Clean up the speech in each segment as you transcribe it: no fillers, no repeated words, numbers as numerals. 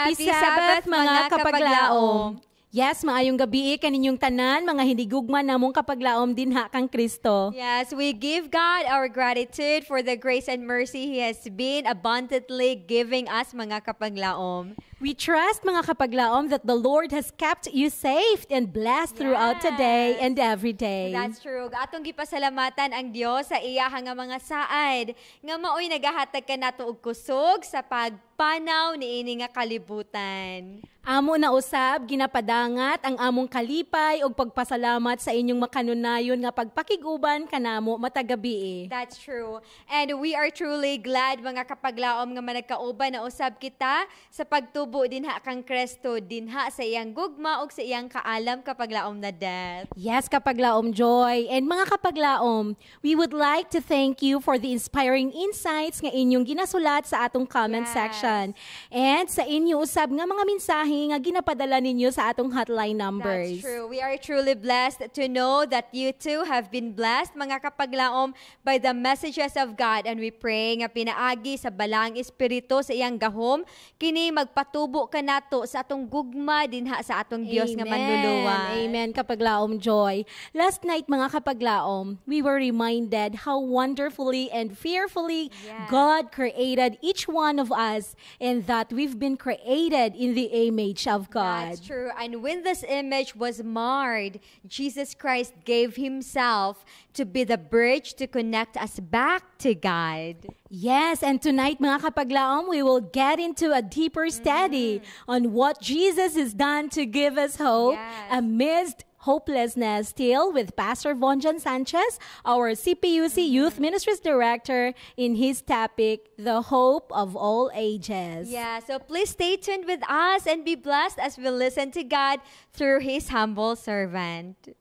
Happy Sabbath mga kapaglaom. Yes, maayong gabi kaninyong tanan, mga hinigugma namong kapaglaom dinha kang Kristo. Yes, we give God our gratitude for the grace and mercy He has been abundantly giving us mga kapaglaom. We trust mga kapaglaom that the Lord has kept you safe and blessed throughout today and every day. That's true. Atong gipasalamatan ang Dios sa iya nga mga saad nga maoy nagahatag kanato og kusog sa pagpanaw niini nga kalibutan. Amo na usab ginapadangat ang among kalipay ug pagpasalamat sa inyong makanunayon nga pagpakiguban kanamo matagabi. That's true. And we are truly glad mga kapaglaom nga managkauban na usab kita sa pagtubo dinha kang Kristo dinha sa iyang gugma ug sa iyang kaalam kapaglaom na death. Yes, kapaglaom Joy. And mga kapaglaom, we would like to thank you for the inspiring insights nga inyong ginasulat sa atong comment section. And sa inyo usab nga mga mensahe nga ginapadala ninyo sa atong hotline numbers. That's true. We are truly blessed to know that you too have been blessed, mga kapaglaom, by the messages of God. And we pray nga pinaagi sa balang espiritu sa iyang gahom, kini magpatubo kanato sa atong gugma dinha sa atong Dios nga manluluwa. Amen, kapaglaom Joy. Last night, mga kapaglaom, we were reminded how wonderfully and fearfully God created each one of us, and that we've been created in the image of God. That's true. And when this image was marred, Jesus Christ gave Himself to be the bridge to connect us back to God. Yes, and tonight, mga kapaglaom, we will get into a deeper study on what Jesus has done to give us hope amidst hopelessness, still with Pastor Vonjan Sanchez, our CPUC Youth Ministries Director, in his topic, The Hope of All Ages. Yeah, so please stay tuned with us and be blessed as we listen to God through His humble servant.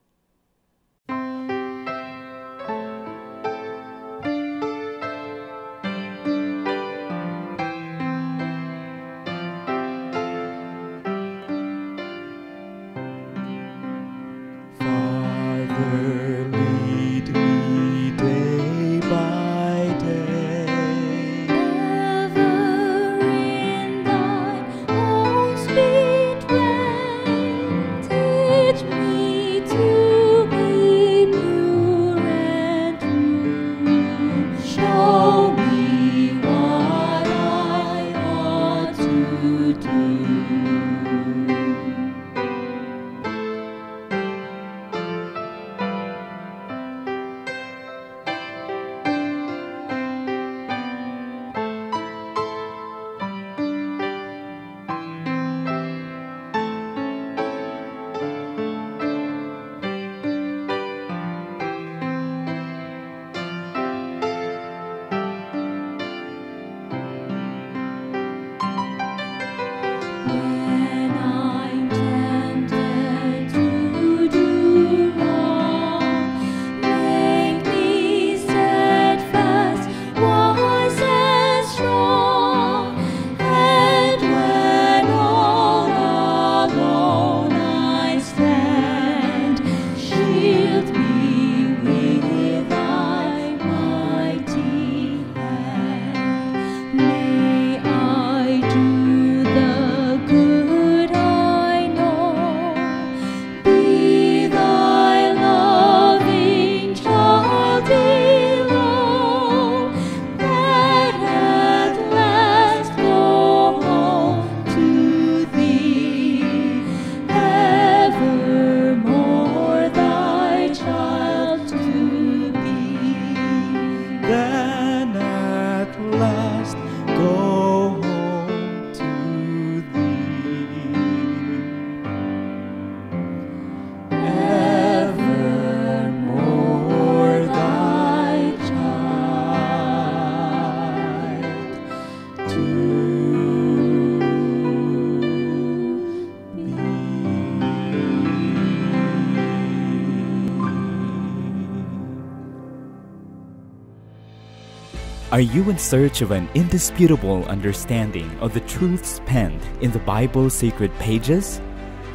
Are you in search of an indisputable understanding of the truths penned in the Bible's sacred pages?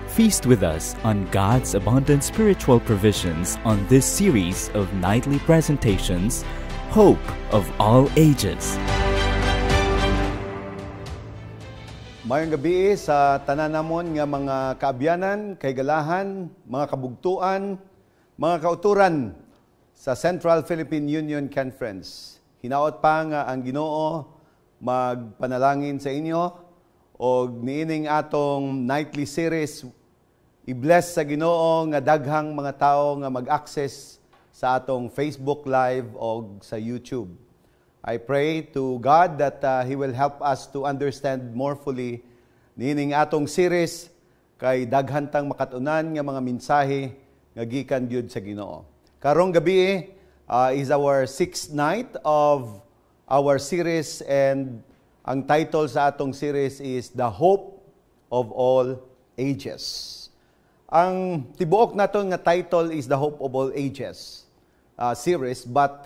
Feast with us on God's abundant spiritual provisions on this series of nightly presentations, Hope of All Ages. Mayong gabi sa tananamon nga mga kaabyanan, kaigalahan, mga kabugtuan, mga kauturan sa Central Philippine Union Conference. Hinaot pa nga ang Ginoo magpanalangin sa inyo o niining atong nightly series i-bless sa Ginoo nga daghang mga tao nga mag-access sa atong Facebook Live o sa YouTube. I pray to God that He will help us to understand more fully nining atong series kay daghantang makatunan nga mga mensahe nga gikan gyud sa Ginoo. Karong gabi is our 6th night of our series and ang title sa atong series is The Hope of All Ages. Ang tibuok naton nga title is The Hope of All Ages series, but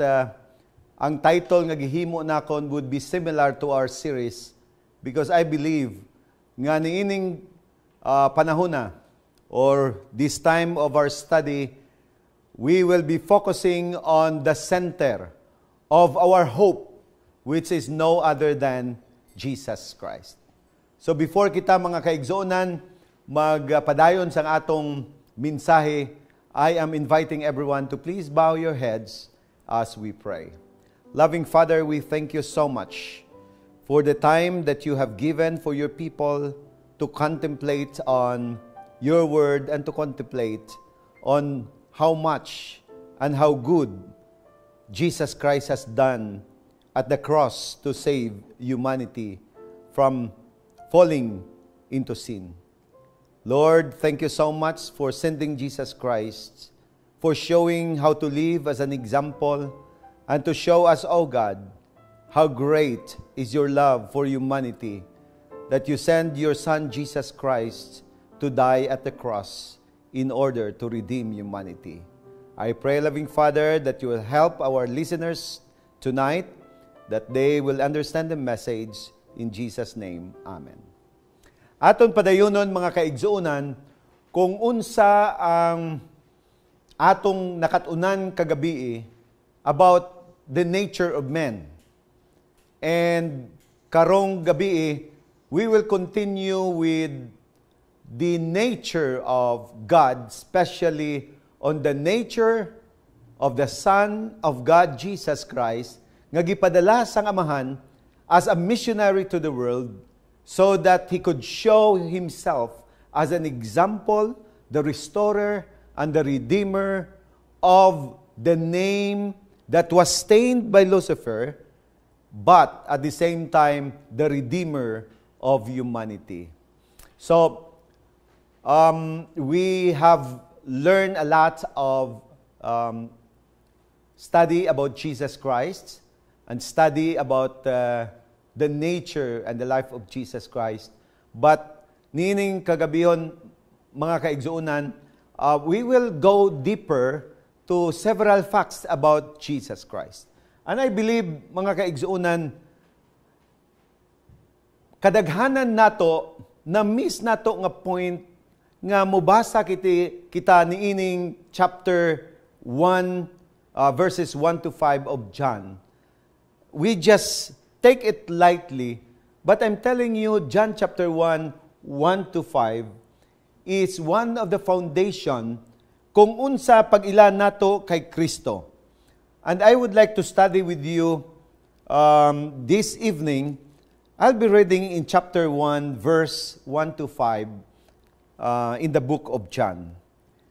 ang title nga gihimo nakon would be similar to our series because I believe nga niining panahon na or this time of our study, we will be focusing on the center of our hope, which is no other than Jesus Christ. So before kita mga kaigsuonan magpadayon sa atong mensahe, I am inviting everyone to please bow your heads as we pray. Loving Father, we thank you so much for the time that you have given for your people to contemplate on your word and to contemplate on how much and how good Jesus Christ has done at the cross to save humanity from falling into sin. Lord, thank you so much for sending Jesus Christ, for showing how to live as an example, and to show us, oh God, how great is your love for humanity, that you send your Son, Jesus Christ, to die at the cross in order to redeem humanity. I pray, loving Father, that you will help our listeners tonight, that they will understand the message. In Jesus' name, Amen. Aton padayunon mga kaigsuonan, kung unsa ang atong nakatunan kagabi about the nature of men. And karong gabi, we will continue with the nature of God, especially on the nature of the Son of God, Jesus Christ, nga gipadala sang Amahan as a missionary to the world so that He could show Himself as an example, the restorer and the redeemer of the name that was stained by Lucifer, but at the same time, the Redeemer of humanity. So, we have learned a lot of study about Jesus Christ and study about the nature and the life of Jesus Christ. But, nining kagabihon, mga kaigsuunan, we will go deeper to several facts about Jesus Christ. And I believe, mga kaigsuunan, kadaghanan nato, na miss nato nga point, nga mubasa kita niining chapter 1, verses 1 to 5 of John. We just take it lightly, but I'm telling you, John chapter 1, 1 to 5, is one of the foundation kung unsa pag-ila nato kay Kristo. And I would like to study with you this evening. I'll be reading in chapter 1, verse 1 to 5 in the book of John.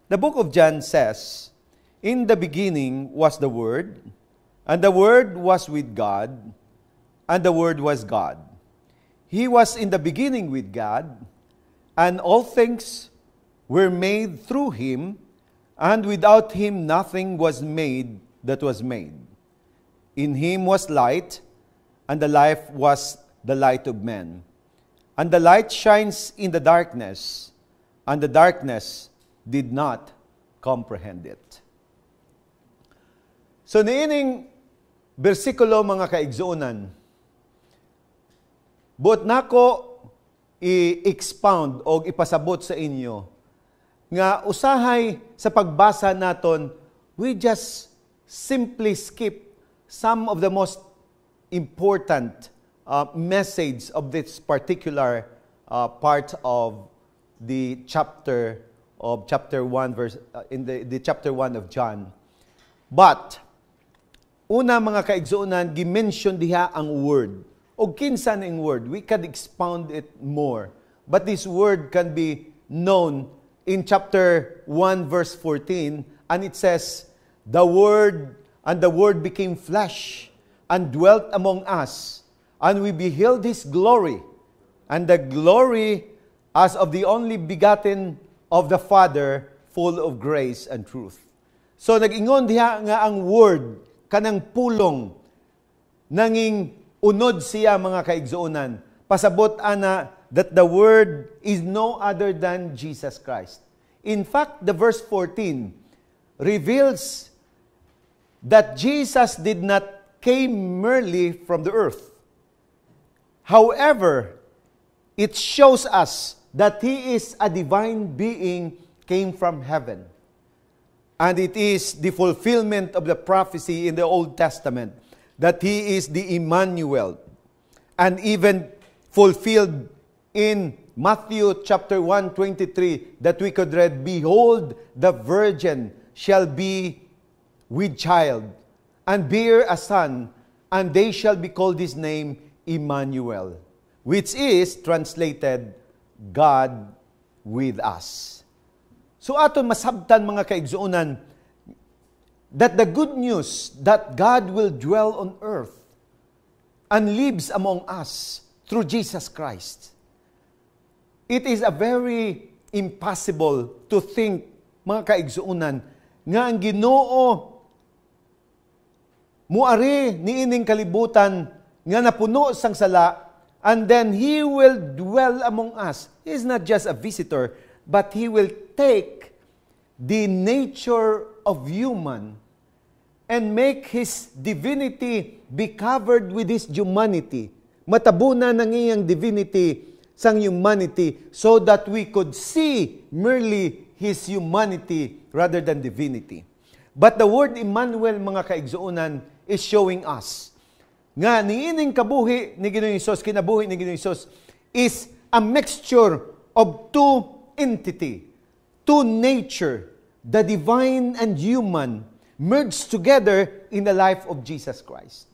The book of John says, "In the beginning was the Word, and the Word was with God, and the Word was God. He was in the beginning with God, and all things were made through Him, and without Him nothing was made that was made. In Him was light, and the life was the light of men. And the light shines in the darkness, and the darkness did not comprehend it." So niining bersikulo mga kaigsuonan, buot nako i-expound o ipasabot sa inyo nga usahay sa pagbasa naton, we just simply skip some of the most important message of this particular part of the chapter 1 verse in the chapter 1 of John. But una mga kaigsuonan, gimension diha ang word. O kinsa ning word, we can expound it more. But this word can be known in chapter 1 verse 14, and it says, the Word became flesh and dwelt among us, and we beheld His glory, and the glory as of the only begotten of the Father, full of grace and truth. So nag-ingon diha nga ang Word, kanang pulong, nanging unod siya mga kaigsuonan. Pasabot ana that the Word is no other than Jesus Christ. In fact, the verse 14 reveals that Jesus did not came merely from the earth. However, it shows us that He is a divine being came from heaven. And it is the fulfillment of the prophecy in the Old Testament that He is the Emmanuel, and even fulfilled in Matthew chapter 1:23 that we could read, behold, the virgin shall be with child, and bear a son, and they shall be called his name Emmanuel, which is translated, God with us. So aton masabtan mga kaigsuonan, that the good news that God will dwell on earth and lives among us through Jesus Christ. It is a very impossible to think, mga kaigsuonan, nga ang Ginoo muari niining kalibutan nga napuno sang sala, and then He will dwell among us. He is not just a visitor, but He will take the nature of human and make His divinity be covered with His humanity. Matabunan ng iyang divinity sang humanity so that we could see merely His humanity rather than divinity. But the word Emmanuel, mga kaigsuonan, is showing us nga niining kabuhi ni Ginoong Hesus, kinabuhi ni Ginoong Hesus, is a mixture of two entity, two nature, the divine and human, merged together in the life of Jesus Christ.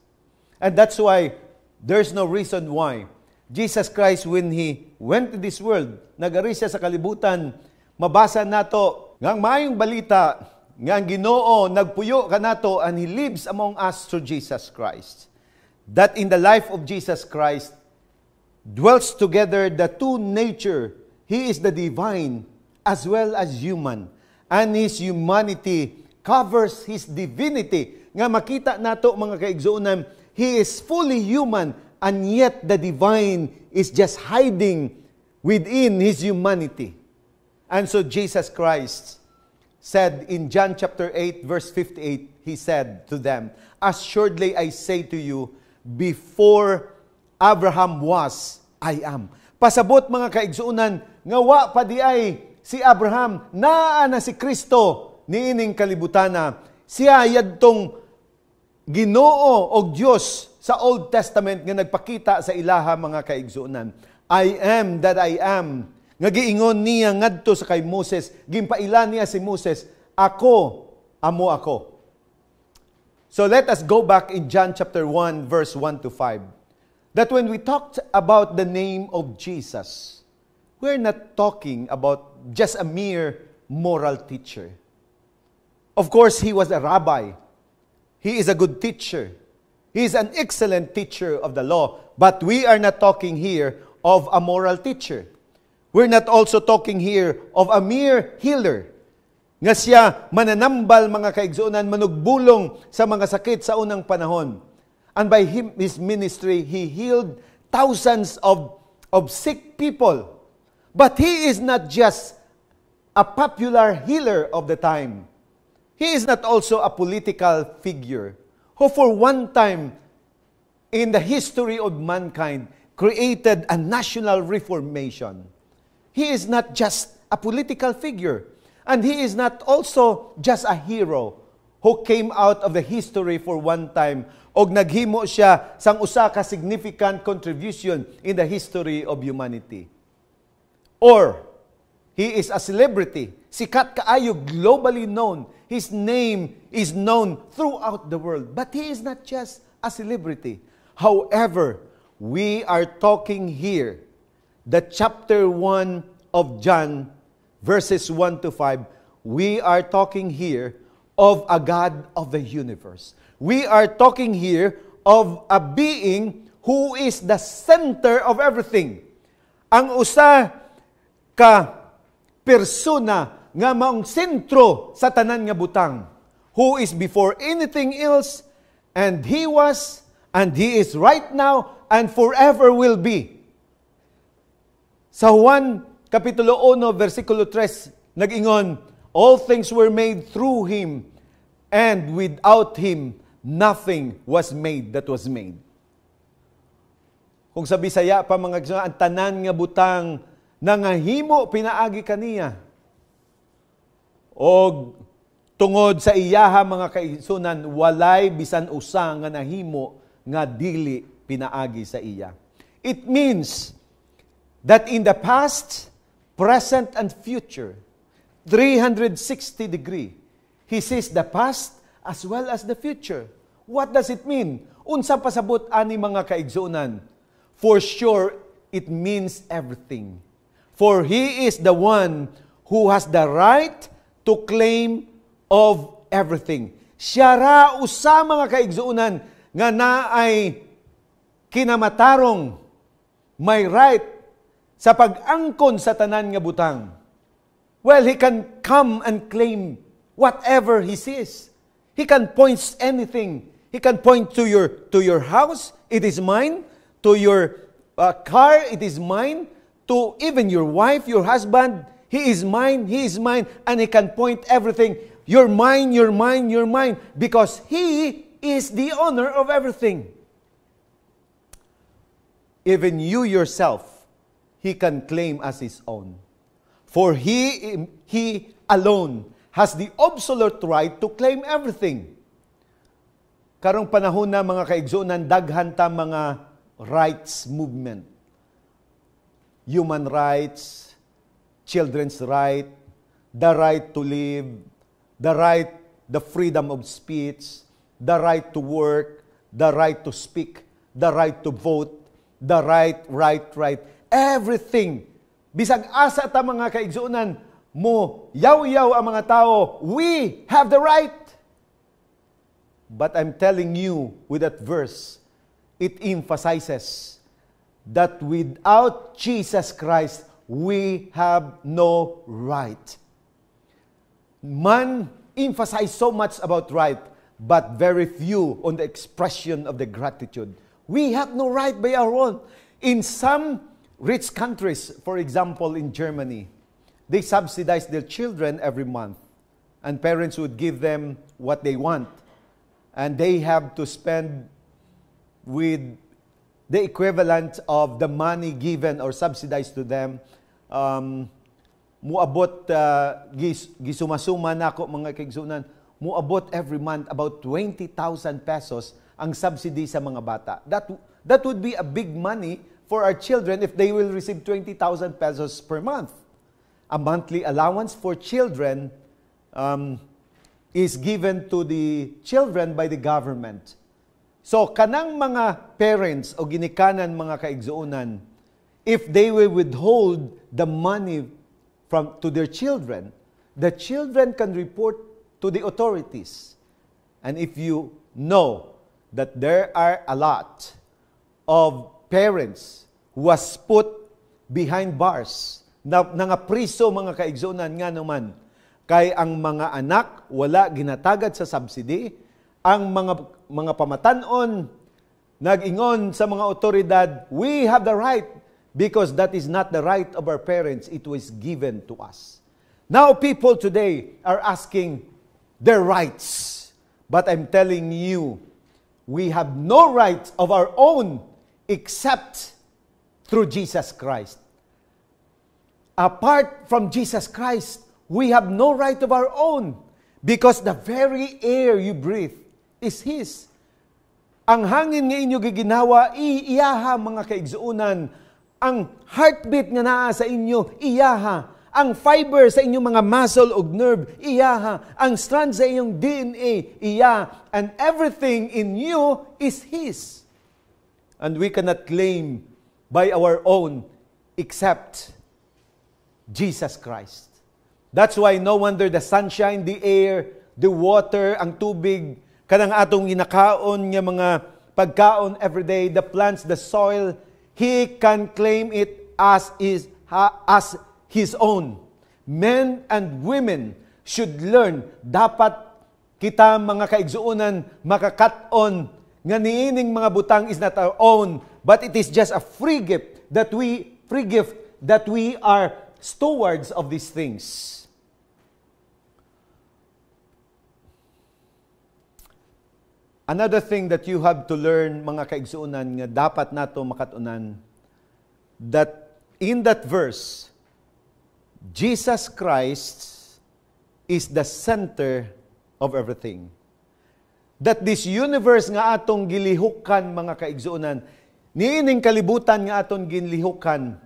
And that's why there's no reason why Jesus Christ, when He went to this world, nagari siya sa kalibutan, mabasa nato nga ang maayong balita nga ang Ginoo nagpuyo kanato, and He lives among us through Jesus Christ. That in the life of Jesus Christ dwells together the two nature. He is the divine as well as human, and His humanity covers His divinity. Nga makita nato mga kaigsuonan, He is fully human, and yet the divine is just hiding within His humanity. And so Jesus Christ said in John chapter 8 verse 58, He said to them, assuredly I say to you, before Abraham was, I am. Pasabot mga kaigsuonan, nga wa pa di ay si Abraham, naa na si Kristo niining kalibutana. Siya yadtong Ginoo o Dios sa Old Testament nga nagpakita sa ilaha mga kaigsuonan. I am that I am. Nga giingon niya ngadto sa kay Moses, gimpaila niya si Moses, ako, amo ako. So let us go back in John chapter 1 verse 1 to 5. That when we talked about the name of Jesus, we're not talking about just a mere moral teacher. Of course, He was a rabbi. He is a good teacher. He is an excellent teacher of the law. But we are not talking here of a moral teacher. We're not also talking here of a mere healer. Nga siya mananambal mga kaigsuonan, manugbulong sa mga sakit sa unang panahon. And by His ministry, He healed thousands of sick people. But He is not just a popular healer of the time. He is not also a political figure who for one time in the history of mankind created a national reformation. He is not just a political figure. And He is not also just a hero who came out of the history for one time og naghimo siya sang usa ka significant contribution in the history of humanity. or he is a celebrity. Sikat kaayo, globally known. His name is known throughout the world. But he is not just a celebrity. However, we are talking here, the chapter 1 of John, verses 1 to 5, we are talking here of a God of the universe. We are talking here of a being who is the center of everything. Ang usa ka persona nga maong sentro sa tanan nga butang, who is before anything else, and he was, and he is right now, and forever will be. Sa Juan Kapitulo 1, versikulo 3, nag-ingon, all things were made through him, and without him, nothing was made that was made. Kung sa Bisaya pa mga igsoon, ang tanan nga butang nangahimo pinaagi kaniya. O tungod sa iyaha mga kaigsunan, walay bisan usa nga nahimo nga dili pinaagi sa iya. It means that in the past, present, and future, 360 degree, he sees the past as well as the future. What does it mean? Unsa pasabot ani mga kaigsunan? For sure, it means everything. For he is the one who has the right to claim of everything. Siya ra usa mga kaigsuunan nga naay kinamatarong may right sa pag-angkon sa tanan nga butang. Well, he can come and claim whatever he sees. He can point anything. He can point to your house, it is mine. To your car, it is mine. To even your wife, your husband, he is mine, and he can point everything. You're mine, you're mine, you're mine. Because he is the owner of everything. Even you yourself, he can claim as his own. For he alone has the absolute right to claim everything. Karong panahon na mga kaigsunan, daghan ta mga rights movement. Human rights, children's right, the right to live, the freedom of speech, the right to work, the right to speak, the right to vote, the right. Everything. Bisag asa ta mga kaigsunan, mo yaw-yaw ang mga tao, we have the right. But I'm telling you with that verse, it emphasizes that without Jesus Christ, we have no right. Man emphasize so much about right, but very few on the expression of the gratitude. We have no right by our own. In some rich countries, for example, in Germany, they subsidize their children every month, and parents would give them what they want, and they have to spend with the equivalent of the money given or subsidized to them. Muabot, gisuma-suma na ako mga kaigsunan, muabot every month about 20,000 pesos ang subsidy sa mga bata. That would be a big money for our children if they will receive 20,000 pesos per month. A monthly allowance for children is given to the children by the government. So, kanang mga parents o ginikanan mga kaigsuunan, if they will withhold the money to their children, the children can report to the authorities. And if you know that there are a lot of parents who was put behind bars, na nga priso mga kaigsuunan nga naman, kay ang mga anak wala ginatagad sa subsidy, ang mga pamatanon nag-ingon sa mga otoridad, we have the right because that is not the right of our parents, it was given to us. Now people today are asking their rights, but I'm telling you, we have no right of our own except through Jesus Christ. Apart from Jesus Christ, we have no right of our own because the very air you breathe is His. Ang hangin nga inyo giginawa, iyaha mga kaigsuunan, Ang heartbeat nga naa sa inyo, iyaha. Ang fiber sa inyong mga muscle o nerve, iyaha. Ang strand sa inyong DNA, iya. And everything in you is His. And we cannot claim by our own except Jesus Christ. That's why no wonder the sunshine, the air, the water, ang tubig, kanang atong ginakaon nga mga pagkaon everyday, the plants, the soil, He can claim it as His own. Men and women should learn, dapat kita mga kaigsuunan makakaton nga niining mga butang is not our own, but it is just a free gift that we are stewards of these things. Another thing that you have to learn, mga kaigsuunan, nga dapat nato makatunan, that in that verse, Jesus Christ is the center of everything. That this universe nga atong gilihukan, mga kaigsuunan, niining kalibutan nga atong gilihukan,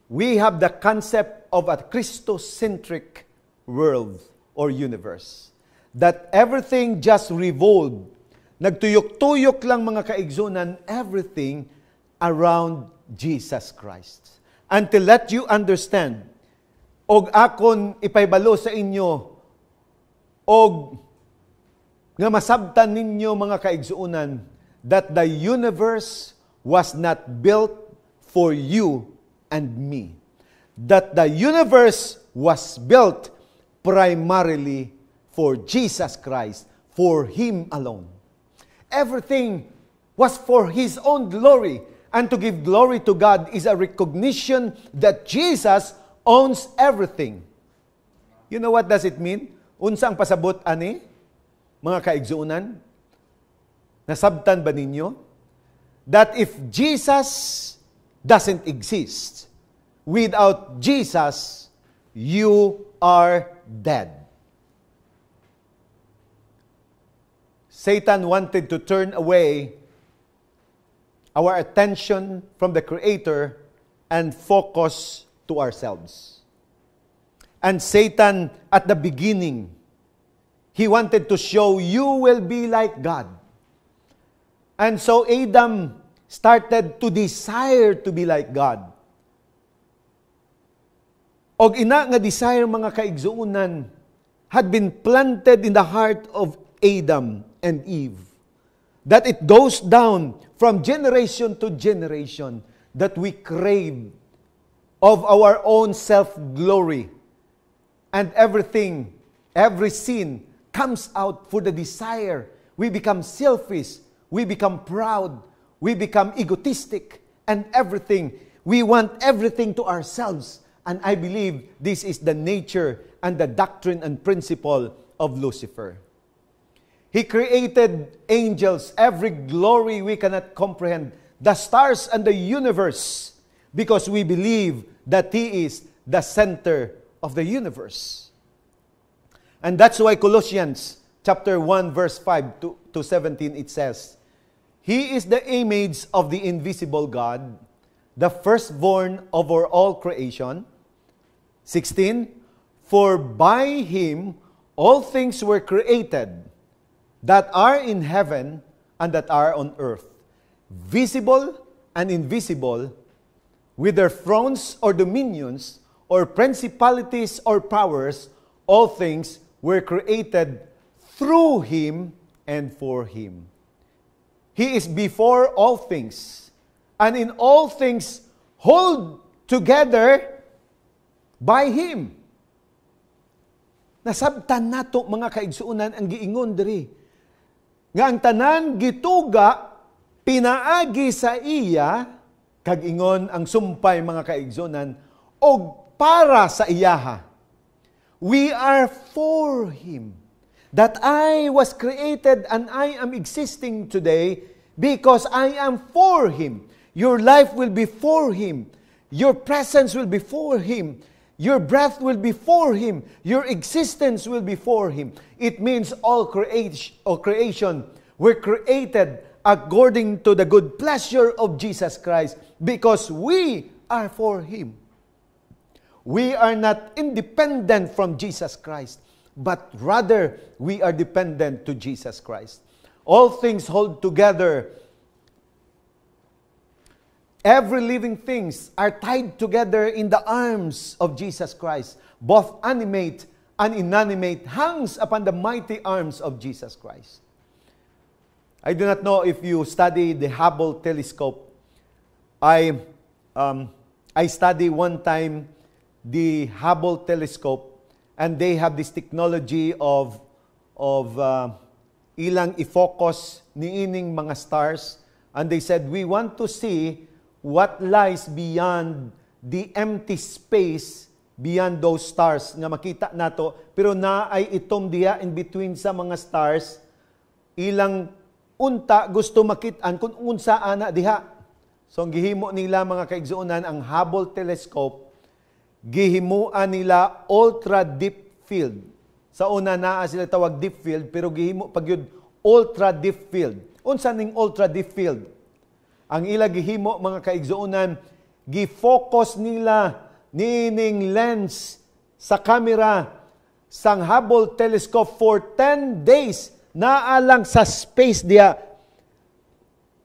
we have the concept of a Christocentric world or universe. That everything just revolved. Nagtuyok-tuyok lang, mga kaigsunan, everything around Jesus Christ. And to let you understand, og akon ipaybalo sa inyo, og nga masabtan ninyo, mga kaigsuunan, that the universe was not built for you and me. That the universe was built primarily for Jesus Christ, for Him alone. Everything was for His own glory. And to give glory to God is a recognition that Jesus owns everything. You know what does it mean? Unsa ang pasabot ani, mga kaigsuunan? Nasabtan ba ninyo? That if Jesus doesn't exist, without Jesus, you are dead. Satan wanted to turn away our attention from the Creator and focus to ourselves. And Satan, at the beginning, he wanted to show you will be like God. And so Adam started to desire to be like God. Og ina nga desire, mga kaigsuunan, had been planted in the heart of Adam and Eve. That it goes down from generation to generation, that we crave of our own self-glory. And everything, every sin comes out for the desire. We become selfish, we become proud, we become egotistic, and everything. We want everything to ourselves. And I believe this is the nature and the doctrine and principle of Lucifer. He created angels, every glory we cannot comprehend, the stars and the universe, because we believe that He is the center of the universe. And that's why Colossians chapter 1 verse 5 to 17, it says, He is the image of the invisible God, the firstborn over all creation. 16, for by Him all things were created, that are in heaven and that are on earth, visible and invisible, whether thrones or dominions, or principalities or powers, all things were created through Him and for Him. He is before all things, and in all things hold together by Him. Nasabtan nato, mga kaigsuunan, ang giingon diri nga ang tanan gituga pinaagi sa iya, kag ingon ang sumpay, mga kaigsuunan, og para sa iyaha. We are for Him. That I was created and I am existing today because I am for Him. Your life will be for Him. Your presence will be for Him. Your breath will be for Him. Your existence will be for Him. It means all creation were created according to the good pleasure of Jesus Christ, because we are for Him. We are not independent from Jesus Christ, but rather we are dependent to Jesus Christ. All things hold together. Every living things are tied together in the arms of Jesus Christ. Both animate and inanimate hangs upon the mighty arms of Jesus Christ. I do not know if you study the Hubble telescope. I study one time the Hubble telescope, and they have this technology of ilang i-focus niining mga stars, and they said, we want to see what lies beyond the empty space beyond those stars nga makita nato, pero na ay itom diya in between sa mga stars, ilang unta gusto makitaan kung unsa ana diha. So ang gihimo nila mga kaigsuonan, ang Hubble telescope, gihimuan nila ultra deep field. Sa una naa sila tawag deep field, pero gihimo pag yun ultra deep field. Unsa ning ultra deep field? Ang ila gihimo mga kaigsuonan, gi-focus nila nining lens sa camera sang Hubble telescope for 10 days. Naalang sa space dia,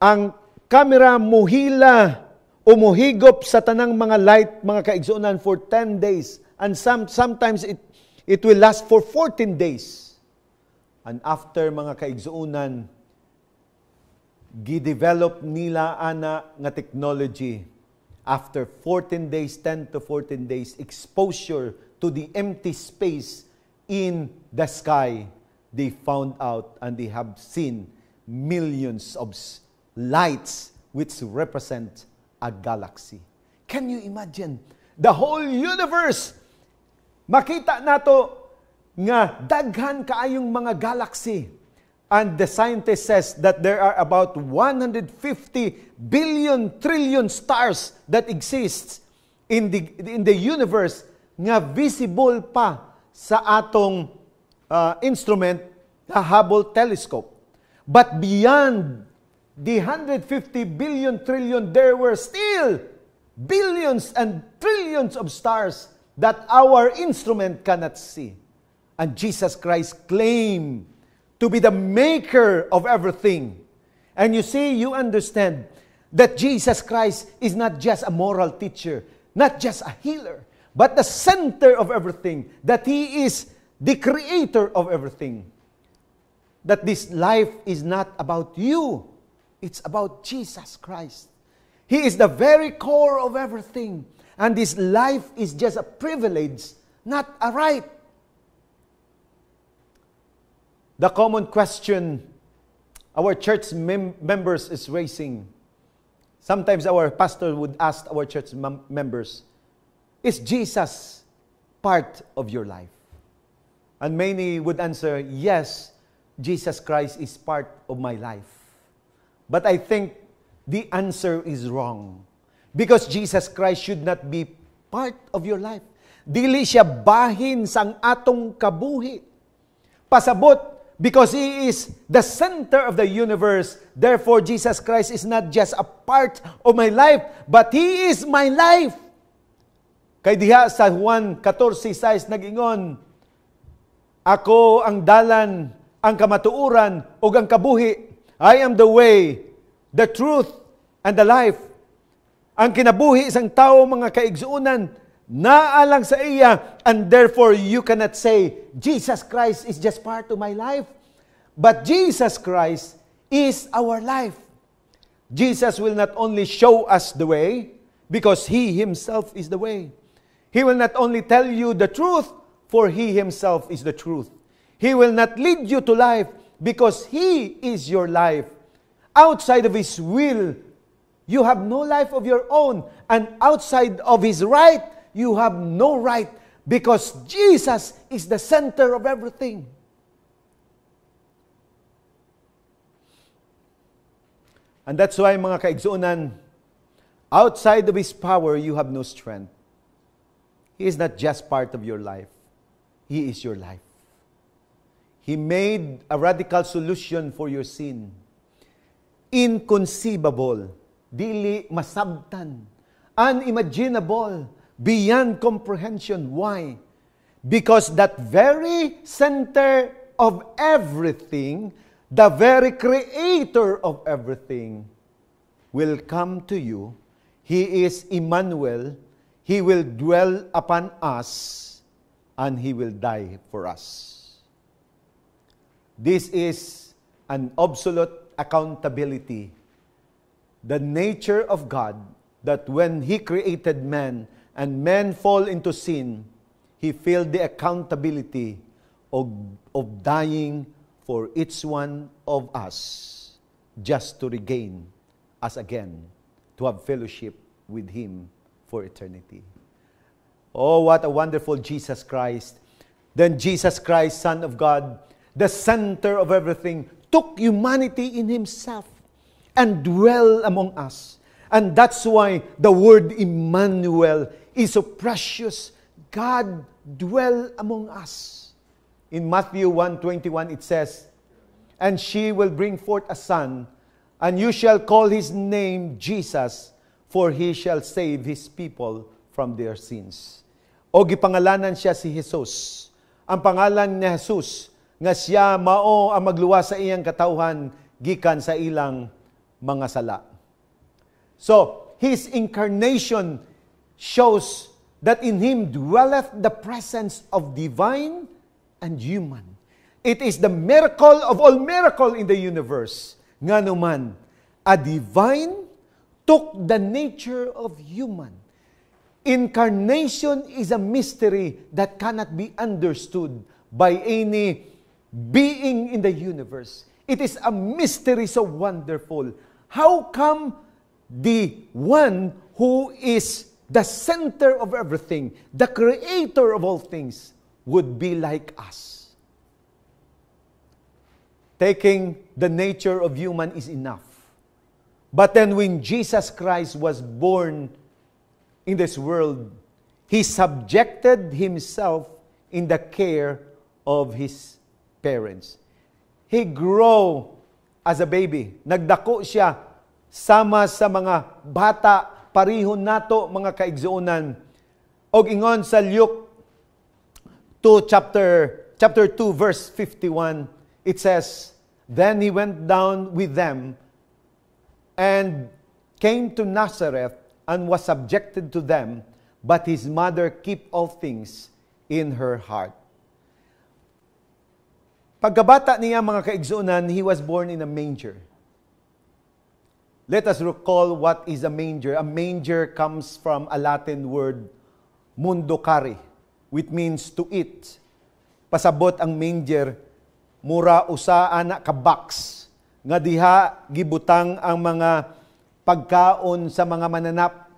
ang camera muhila o muhigop sa tanang mga light, mga kaigsuonan, for 10 days. And sometimes it will last for 14 days. And after mga kaigsuonan, gi-develop nila ana nga technology. After 14 days, 10 to 14 days, exposure to the empty space in the sky, they found out and they have seen millions of lights which represent a galaxy. Can you imagine? The whole universe, makita nato nga daghan kaayong mga galaxy. And the scientist says that there are about 150 billion trillion stars that exists in the universe nga visible pa sa atong instrument, the Hubble telescope. But beyond the 150 billion trillion, there were still billions and trillions of stars that our instrument cannot see. And Jesus Christ claimed to be the maker of everything. And you see, you understand that Jesus Christ is not just a moral teacher, not just a healer, but the center of everything, that He is the creator of everything. That this life is not about you, it's about Jesus Christ. He is the very core of everything. And this life is just a privilege, not a right. The common question our church members is raising, sometimes our pastor would ask our church members, is Jesus part of your life? And many would answer, yes, Jesus Christ is part of my life. But I think the answer is wrong. Because Jesus Christ should not be part of your life. Dili siya bahin sang atong kabuhi. Pasabot, because He is the center of the universe. Therefore, Jesus Christ is not just a part of my life, but He is my life. Kay diha sa Juan 14:6 nag-ingon, ako ang dalan, ang kamatuoran, ug ang kabuhi. I am the way, the truth, and the life. Ang kinabuhi isang tao, mga kaigsuonan, naalang sa iya, and therefore you cannot say, Jesus Christ is just part of my life. But Jesus Christ is our life. Jesus will not only show us the way, because He Himself is the way. He will not only tell you the truth, for He Himself is the truth. He will not lead you to life, because He is your life. Outside of His will, you have no life of your own. And outside of His right, you have no right, because Jesus is the center of everything. And that's why, mga kaigsuonan, outside of His power, you have no strength. He is not just part of your life. He is your life. He made a radical solution for your sin. Inconceivable, dili masabtan, unimaginable, beyond comprehension. Why? Because that very center of everything, the very creator of everything, will come to you. He is Emmanuel. He will dwell upon us, and He will die for us. This is an absolute accountability. The nature of God, that when He created man, and men fall into sin, He felt the accountability of dying for each one of us, just to regain us again, to have fellowship with Him for eternity. Oh, what a wonderful Jesus Christ. Then Jesus Christ, Son of God, the center of everything, took humanity in Himself and dwell among us. And that's why the word Emmanuel is so precious. God dwell among us. In Matthew 1:21 it says, "And she will bring forth a son, and you shall call his name Jesus, for he shall save his people from their sins." O gipangalanan siya si Jesus. Ang pangalan ni Jesus, nga siya mao ang magluwas sa iyang katawhan gikan sa ilang mga sala. So, His incarnation shows that in Him dwelleth the presence of divine and human. It is the miracle of all miracle in the universe. Nga naman, a divine took the nature of human. Incarnation is a mystery that cannot be understood by any being in the universe. It is a mystery so wonderful. How come the one who is the center of everything, the creator of all things, would be like us? Taking the nature of human is enough. But then when Jesus Christ was born in this world, He subjected Himself in the care of His parents. He grew as a baby. Nagdako siya sama sa mga bata, parihon nato mga kaigsuonan. Og ingon sa Luke 2 chapter 2 verse 51, it says, "Then He went down with them and came to Nazareth and was subjected to them, but His mother kept all things in her heart." Pagkabata niya mga kaigsuonan, He was born in a manger. Let us recall what is a manger. A manger comes from a Latin word, mundocare, which means to eat. Pasabot ang manger, mura usa ana ka box, nga diha gibutang ang mga pagkaon sa mga mananap.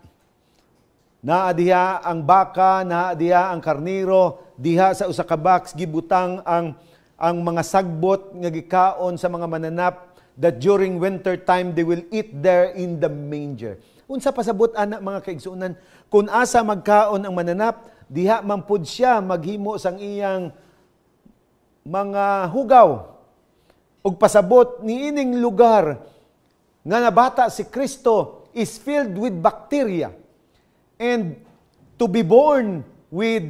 Naa diha ang baka, naa diha ang karniro, diha sa usa ka box gibutang ang mga sagbot nga gikaon sa mga mananap, that during winter time they will eat there in the manger. Unsa pasabot ana mga kaigsuonan, kun asa magkaon ang mananap, diha man pud siya maghimo sang iyang mga hugaw. Ug pasabot niining lugar nga nabata si Kristo is filled with bacteria. And to be born with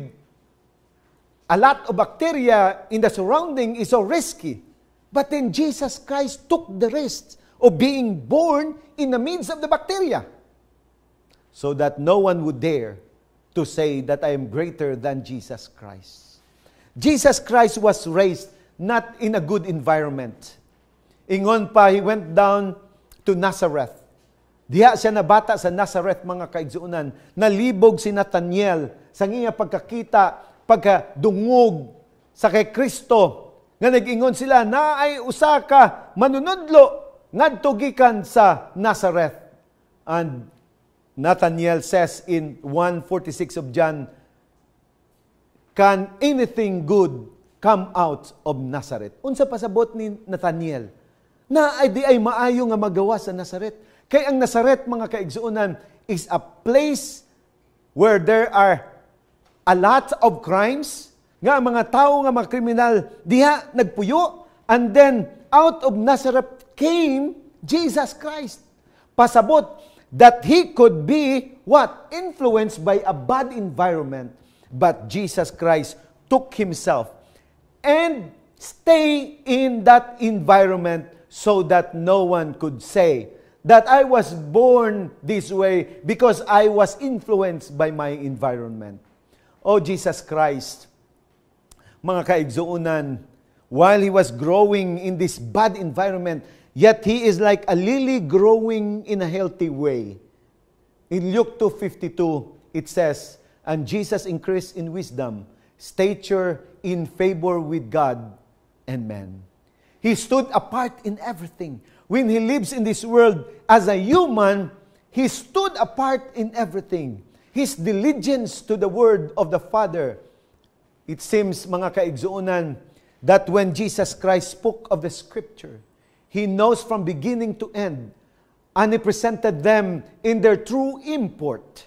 a lot of bacteria in the surrounding is so risky. But then Jesus Christ took the risk of being born in the midst of the bacteria, so that no one would dare to say that I am greater than Jesus Christ. Jesus Christ was raised not in a good environment. Ingon pa, He went down to Nazareth. Diha siya nabata sa Nazareth, mga kaigsuonan. Nalibog si Nathaniel sa iya pagkakita, pagkadungog sa kay Kristo, nga nag-ingon sila, na ay usa ka manunodlo ngadto gikan sa Nazareth. And Nathaniel says in 1:46 of John, "Can anything good come out of Nazareth?" Unsa pasabot ni Nathaniel? Na ay di ay maayo nga magawa sa Nazareth. Kay ang Nazareth, mga kaigsuonan, is a place where there are a lot of crimes, nga mga tao, nga mga kriminal, diha nagpuyo, and then out of Nazareth came Jesus Christ. Pasabot, that he could be, what? Influenced by a bad environment. But Jesus Christ took himself and stay in that environment so that no one could say that I was born this way because I was influenced by my environment. Oh, Jesus Christ, mga kaigsuunan, while he was growing in this bad environment, yet he is like a lily growing in a healthy way. In Luke 2:52, it says, and Jesus increased in wisdom, stature, in favor with God and man. He stood apart in everything. When he lives in this world as a human, he stood apart in everything. His diligence to the word of the Father. It seems, mga kaigsuunan, that when Jesus Christ spoke of the Scripture, he knows from beginning to end, and he presented them in their true import.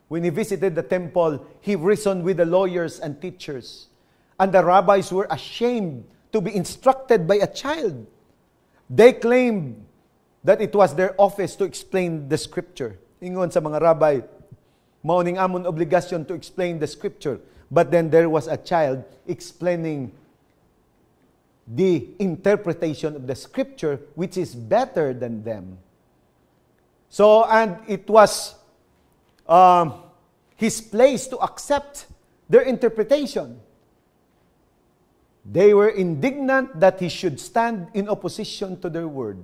When he visited the temple, he reasoned with the lawyers and teachers, and the rabbis were ashamed to be instructed by a child. They claimed that it was their office to explain the Scripture. Ingon sa mga rabbi, mauning amon obligasyon to explain the Scripture. But then there was a child explaining the interpretation of the Scripture, which is better than them. So, and it was his place to accept their interpretation. They were indignant that he should stand in opposition to their word.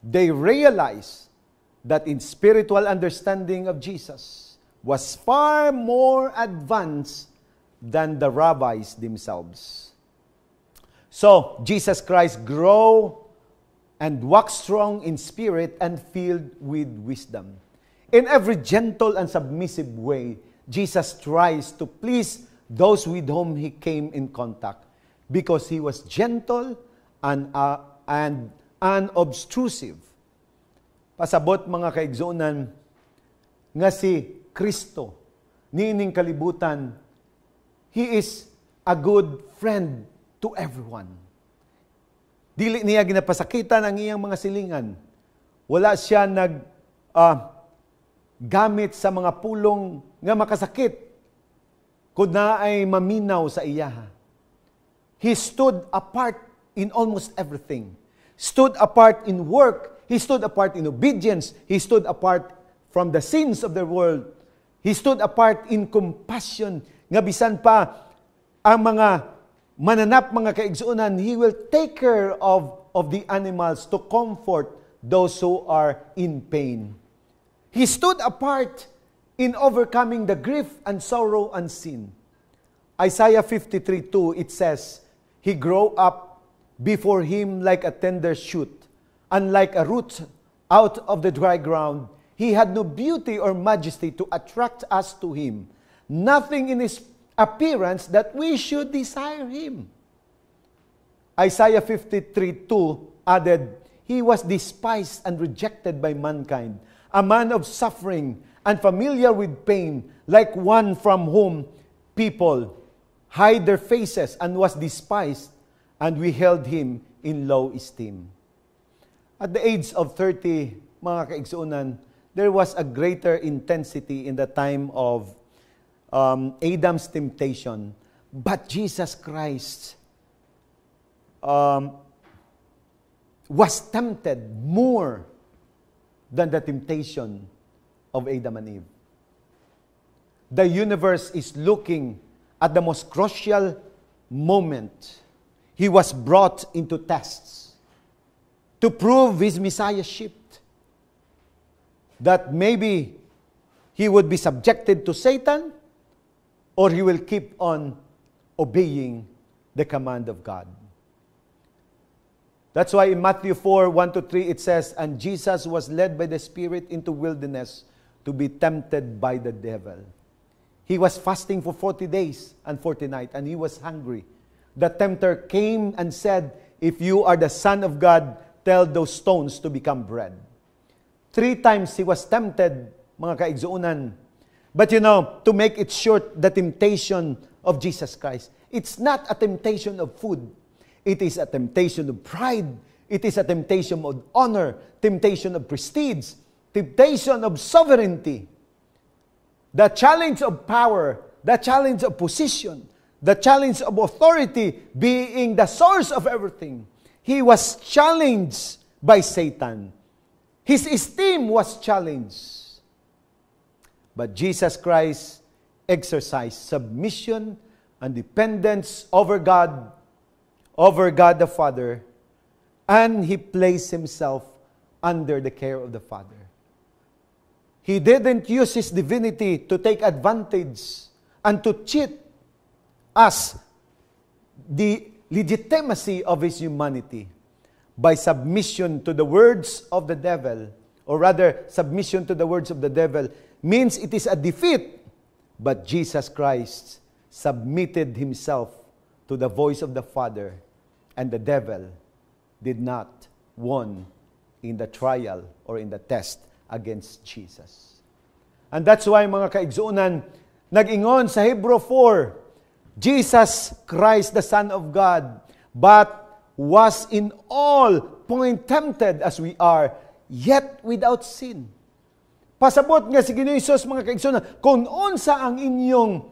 They realized that in spiritual understanding of Jesus was far more advanced than the rabbis themselves. So, Jesus Christ grew and walked strong in spirit and filled with wisdom. In every gentle and submissive way, Jesus tries to please those with whom he came in contact because he was gentle and unobtrusive. Pasabot, mga kaigsuunan, nga si Kristo, niining kalibutan, he is a good friend to everyone. Dili niya ginapasakitan ang iyang mga silingan. Wala siya gamit sa mga pulong nga makasakit kung na ay maminaw sa iya. He stood apart in almost everything. Stood apart in work. He stood apart in obedience. He stood apart from the sins of the world. He stood apart in compassion. Nga bisan pa ang mga mananap, mga kaigsuunan, he will take care of the animals to comfort those who are in pain. He stood apart in overcoming the grief and sorrow and sin. Isaiah 53:2, it says, he grew up before him like a tender shoot, and like a root out of the dry ground. He had no beauty or majesty to attract us to him. Nothing in his appearance that we should desire him. Isaiah 53:2 added, he was despised and rejected by mankind, a man of suffering and familiar with pain, like one from whom people hide their faces, and was despised, and we held him in low esteem. At the age of 30, mga kaigsuunan, there was a greater intensity in the time of Adam's temptation. But Jesus Christ was tempted more than the temptation of Adam and Eve. The universe is looking at the most crucial moment. He was brought into tests to prove his messiahship, that maybe he would be subjected to Satan, or he will keep on obeying the command of God. That's why in Matthew 4:1-3 it says, and Jesus was led by the Spirit into wilderness to be tempted by the devil. He was fasting for 40 days and 40 nights, and he was hungry. The tempter came and said, if you are the Son of God, tell those stones to become bread. 3 times he was tempted, mga kaigsuunan. But to make it short, the temptation of Jesus Christ, it's not a temptation of food. It is a temptation of pride. It is a temptation of honor, temptation of prestige, temptation of sovereignty, the challenge of power, the challenge of position, the challenge of authority being the source of everything. He was challenged by Satan. His esteem was challenged. But Jesus Christ exercised submission and dependence over God the Father, and He placed Himself under the care of the Father. He didn't use His divinity to take advantage and to cheat us the legitimacy of His humanity by submission to the words of the devil, or rather, submission to the words of the devil means it is a defeat, but Jesus Christ submitted Himself to the voice of the Father, and the devil did not win in the trial or in the test against Jesus. And that's why, mga kaigsuunan, nag-ingon sa Hebrew 4, Jesus Christ, the Son of God, but was in all point tempted as we are, yet without sin. Pasabot nga si Ginoong Hesus, mga kaigsuunan, kung unsa ang inyong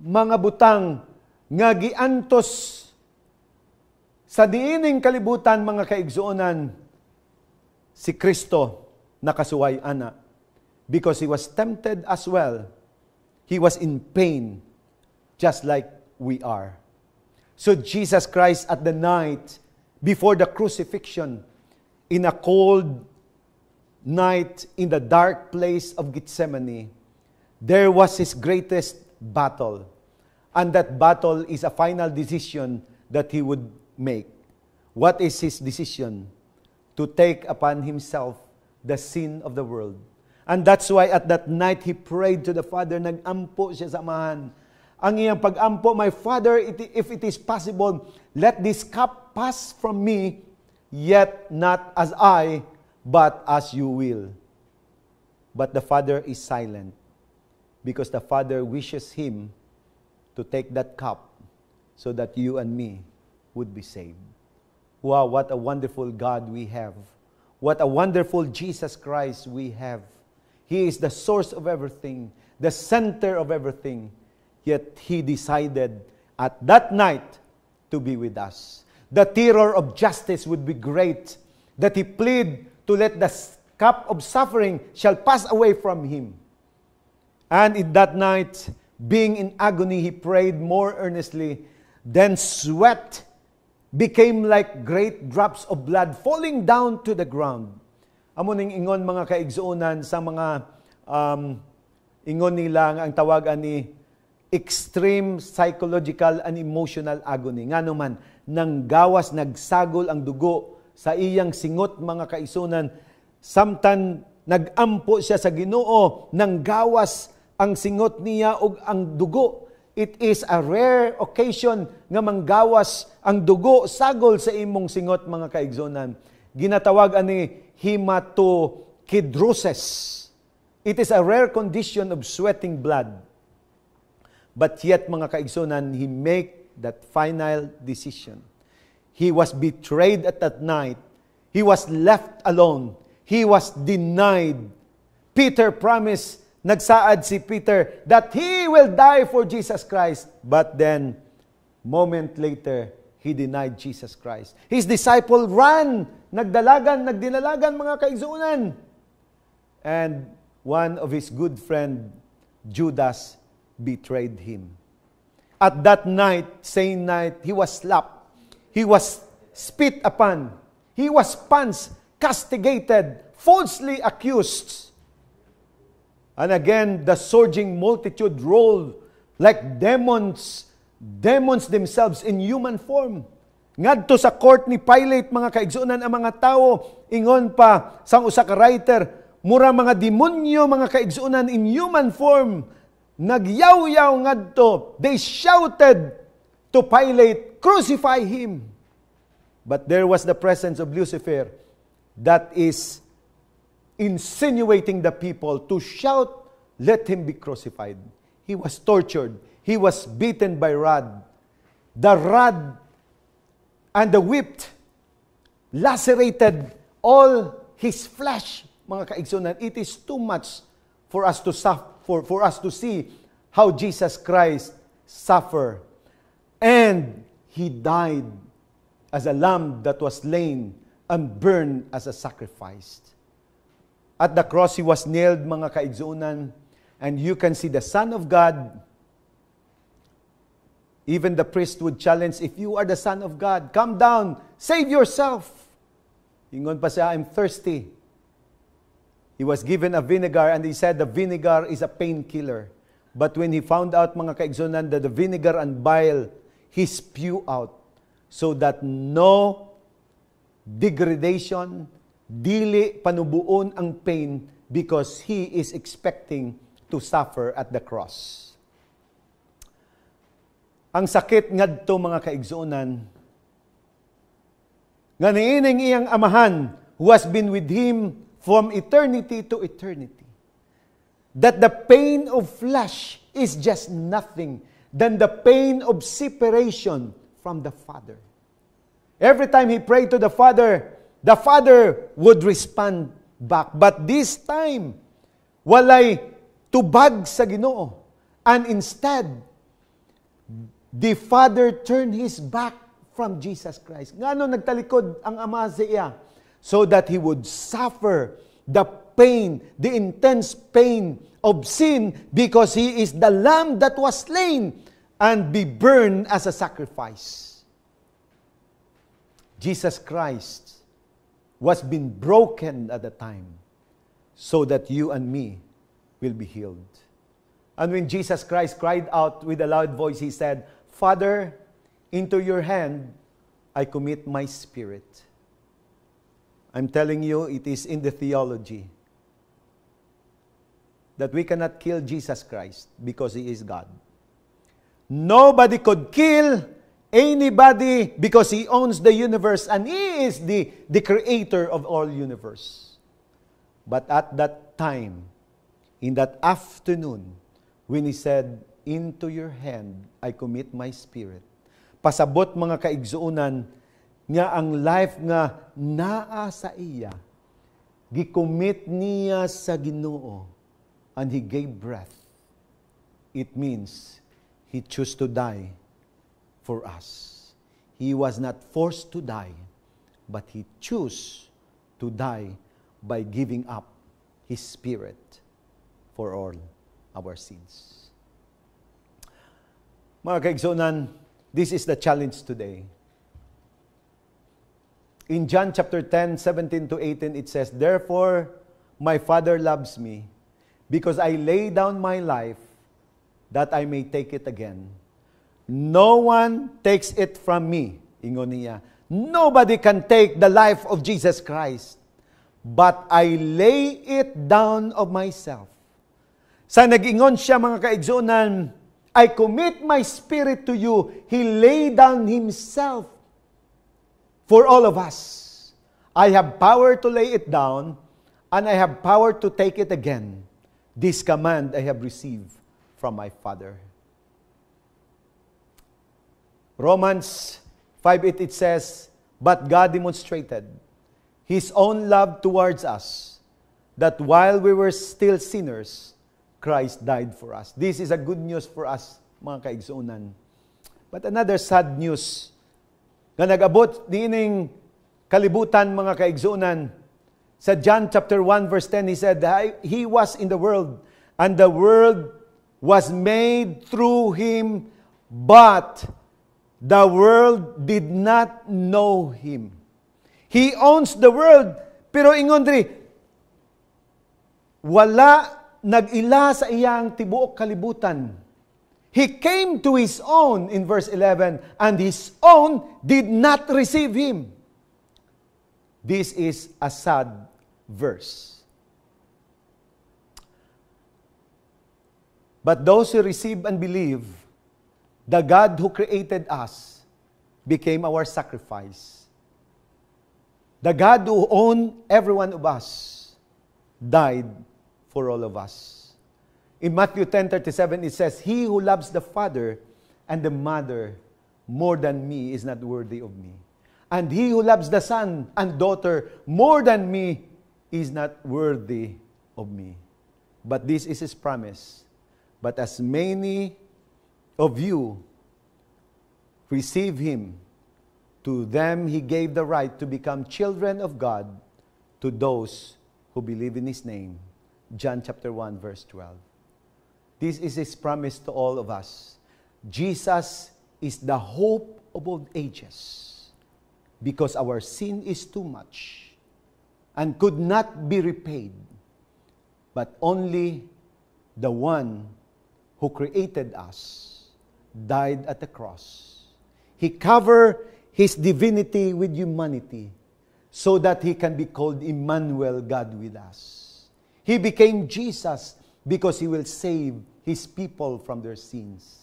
mga butang nga giantos sa diining kalibutan, mga kaigsuunan, si Kristo nakasuway ana, because He was tempted as well. He was in pain, just like we are. So Jesus Christ, at the night before the crucifixion, in a cold night in the dark place of Gethsemane, there was His greatest battle. And that battle is a final decision that He would make. What is His decision? To take upon Himself the sin of the world. And that's why at that night He prayed to the Father, nag-ampo siya sa amahan. Ang iyang pag-ampo, my Father, if it is possible, let this cup pass from me, yet not as I, but as you will. But the Father is silent, because the Father wishes Him to take that cup so that you and me would be saved. Wow, what a wonderful God we have. What a wonderful Jesus Christ we have. He is the source of everything, the center of everything. Yet He decided at that night to be with us. The terror of justice would be great, that He plead to let the cup of suffering shall pass away from Him. And in that night, being in agony, He prayed more earnestly. Then sweat became like great drops of blood falling down to the ground. Amo ning ingon, mga kaigsuunan, sa mga ingon nila ang tawagan ni extreme psychological and emotional agony. Nga naman, nang gawas, nagsagol ang dugo sa iyang singot, mga kaigsuunan. Samtan nagampo siya sa Ginoo, nang gawas ang singot niya o ang dugo. It is a rare occasion nga manggawas ang dugo, sagol sa imong singot, mga kaigsuunan. Ginatawag ani hematokidrosis. It is a rare condition of sweating blood. But yet, mga kaigsuunan, He make that final decision. He was betrayed at that night. He was left alone. He was denied. Peter promised, nagsaad si Peter, that he will die for Jesus Christ. But then, moment later, he denied Jesus Christ. His disciple ran, nagdinalagan, mga kaigsuunan. And one of his good friend, Judas, betrayed him. At that night, same night, he was slapped. He was spit upon. He was punched, castigated, falsely accused. And again, the surging multitude rolled like demons themselves in human form. Ngadto sa court ni Pilate, mga kaigsuunan, ang mga tao, ingon pa sang usa ka writer, mura mga demonyo, mga kaigsuunan, in human form, nagyaw-yaw ngadto. They shouted to Pilate, crucify Him. But there was the presence of Lucifer that is insinuating the people to shout, let Him be crucified. He was tortured. He was beaten by rod. The rod and the whipped lacerated all His flesh, mga kaigsunan. It is too much for us to for us to see how Jesus Christ suffered. And He died as a lamb that was slain and burned as a sacrifice. At the cross, He was nailed, mga kaigsunan, and you can see the Son of God. Even the priest would challenge, if you are the Son of God, come down, save yourself. Ingon pa siya, I'm thirsty. He was given a vinegar, and he said the vinegar is a painkiller. But when he found out, mga kaigsunan, that the vinegar and bile, he spew out, so that no degradation, dili panubuon ang pain, because he is expecting to suffer at the cross. Ang sakit ngadto, mga kaigsunan, nga niining iyang amahan, who has been with him from eternity to eternity, that the pain of flesh is just nothing than the pain of separation from the Father. Every time he prayed to the Father would respond back. But this time, walay tubag sa Ginoo. And instead, the Father turned His back from Jesus Christ. Ngano nagtalikod ang Ama sa iya? So that He would suffer the pain, the intense pain of sin, because He is the Lamb that was slain and be burned as a sacrifice. Jesus Christ was being broken at the time so that you and me will be healed. And when Jesus Christ cried out with a loud voice, He said, Father, into your hand I commit my spirit. I'm telling you, it is in the theology that we cannot kill Jesus Christ because He is God. Nobody could kill anybody because He owns the universe and He is the creator of all universe. But at that time, in that afternoon, when He said, into your hand I commit my spirit, pasabot, mga kaigsuunan, nga ang life nga naa sa iya, gicommit niya sa Ginoo, and He gave breath. It means He chose to die for us. He was not forced to die, but He chose to die by giving up His spirit for all our sins. Mga kaigsuunan, this is the challenge today. In John chapter 10, 17 to 18, it says, Therefore, my Father loves me, because I lay down my life, that I may take it again. No one takes it from me. Ingon niya, nobody can take the life of Jesus Christ, but I lay it down of myself. Sa nag-ingon siya, mga kaigsuunan, I commit my spirit to you. He laid down Himself for all of us. I have power to lay it down, and I have power to take it again. This command I have received from my Father. Romans 5:8, it says, But God demonstrated His own love towards us, that while we were still sinners, Christ died for us. This is a good news for us, mga kaigsuunan. But another sad news, na nag-abot dining kalibutan, mga kaigsuunan. Sa John chapter 1 verse 10, He said, He was in the world, and the world was made through Him, but the world did not know Him. He owns the world, pero ingon diri, wala nag-ila sa iyang tibuok kalibutan. He came to His own, in verse 11, and His own did not receive Him. This is a sad verse. But those who receive and believe, the God who created us became our sacrifice. The God who owned every one of us died for all of us. In Matthew 10:37, it says, He who loves the father and the mother more than me is not worthy of me. And he who loves the son and daughter more than me is not worthy of me. But this is his promise. But as many of you receive him, to them he gave the right to become children of God, to those who believe in his name. John chapter 1, verse 12. This is his promise to all of us. Jesus is the hope of all ages, because our sin is too much and could not be repaid, but only the one who created us died at the cross. He covered his divinity with humanity so that he can be called Emmanuel, God with us. He became Jesus because he will save his people from their sins.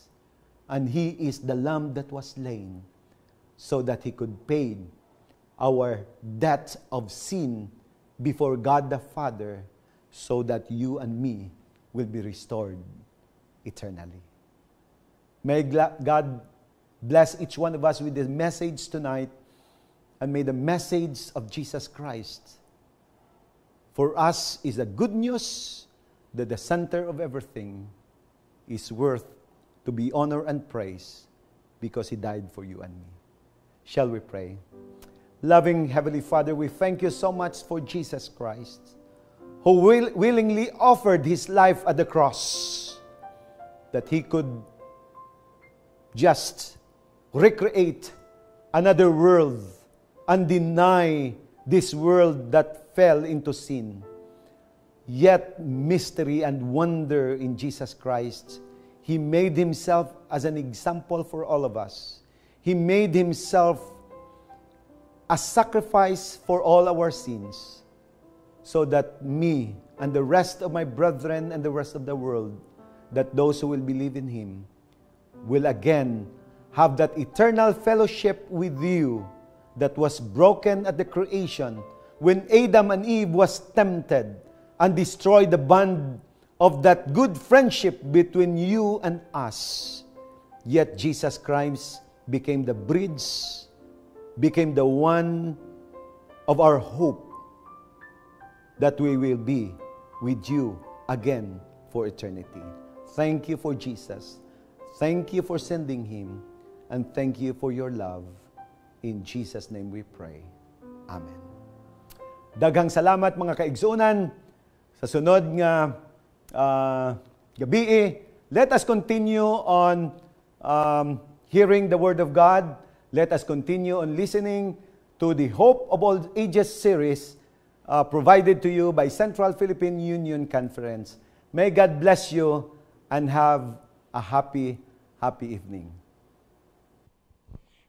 And he is the lamb that was slain so that he could pay our debt of sin before God the Father, so that you and me will be restored eternally. May God bless each one of us with this message tonight, and may the message of Jesus Christ for us is the good news that the center of everything is worth to be honored and praised because he died for you and me. Shall we pray? Loving Heavenly Father, we thank you so much for Jesus Christ, who willingly offered his life at the cross, that he could just recreate another world and deny this world that fell into sin. Yet mystery and wonder in Jesus Christ, he made himself as an example for all of us. He made himself a sacrifice for all our sins, so that me and the rest of my brethren and the rest of the world, that those who will believe in him will again have that eternal fellowship with you that was broken at the creation when Adam and Eve was tempted and destroyed the bond of that good friendship between you and us. Yet Jesus Christ became the bridge, became the one of our hope, that we will be with you again for eternity. Thank you for Jesus. Thank you for sending him. And thank you for your love. In Jesus' name we pray. Amen. Daghang salamat mga kaigsunan. Sa sunod nga gabi, let us continue on hearing the Word of God. Let us continue on listening to the Hope of All Ages series provided to you by Central Philippine Union Conference. May God bless you and have a happy evening.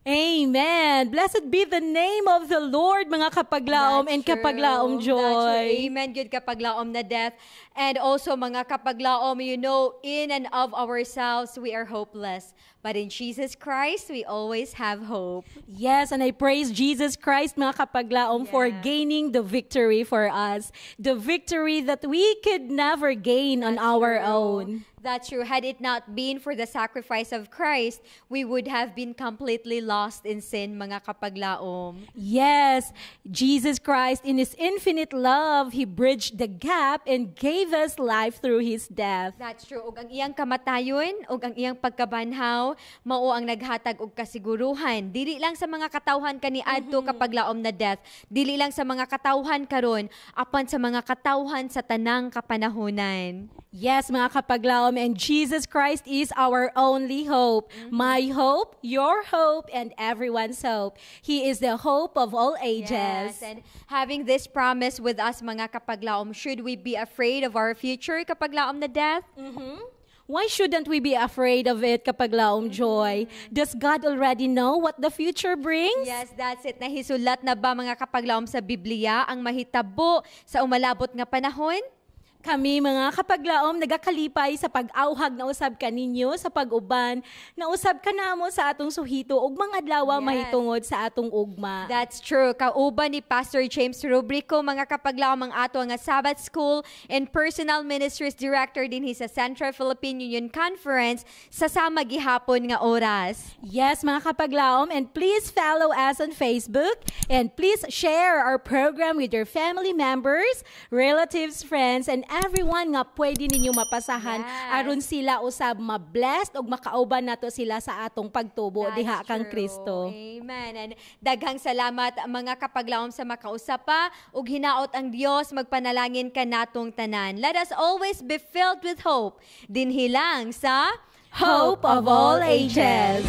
Amen. Blessed be the name of the Lord, mga kapaglaom and kapaglaom joy. Amen. Good kapaglaom na death. And also mga kapaglaom, you know, in and of ourselves, we are hopeless. But in Jesus Christ, we always have hope. Yes, and I praise Jesus Christ, mga kapaglaom, for gaining the victory for us. The victory that we could never gain on our own. That's true. Had it not been for the sacrifice of Christ, we would have been completely lost in sin, mga kapaglaom. Yes, Jesus Christ, in his infinite love, he bridged the gap and gave us life through his death. That's true. Ug ang iyang kamatayon, ug ang iyang pagkabanhaw, mao ang naghatag og kasiguruhan. Dili lang sa mga katawhan kaniadto kapaglaom na death, dili lang sa mga katawhan karon, apan sa mga katawhan sa tanang kapanahunan. Yes, mga kapaglaom, and Jesus Christ is our only hope. My hope, your hope, and everyone's hope. He is the hope of all ages. Yes, and having this promise with us, mga kapaglaom, should we be afraid of our future, kapaglaom na death? Why shouldn't we be afraid of it, kapaglaom joy? Does God already know what the future brings? Yes, that's it. Nahisulat na ba, mga kapaglaom, sa Biblia ang mahitabo sa umalabot nga panahon? Kami mga kapaglaom nagakalipay sa pag-auhag na usab kaninyo sa pag-uban na usab kanamo sa atong suhito ug mga adlaw mahitungod sa atong ugma. That's true. Kauban ni Pastor James Rubrico, mga kapaglaom ang ato nga Sabbath School and Personal Ministries Director din sa Central Philippine Union Conference sa sama gihapon nga oras. Yes, mga kapaglaom, and please follow us on Facebook and please share our program with your family members, relatives, friends, and everyone nga pwede ninyo mapasahan aron sila usab ma-blessed ug makauban nato sila sa atong pagtubo diha kang Kristo. Amen. And daghang salamat mga kapaglaom sa makausapa ug hinaot ang Dios magpanalangin ka natong tanan. Let us always be filled with hope. Dinhi lang sa Hope of all ages.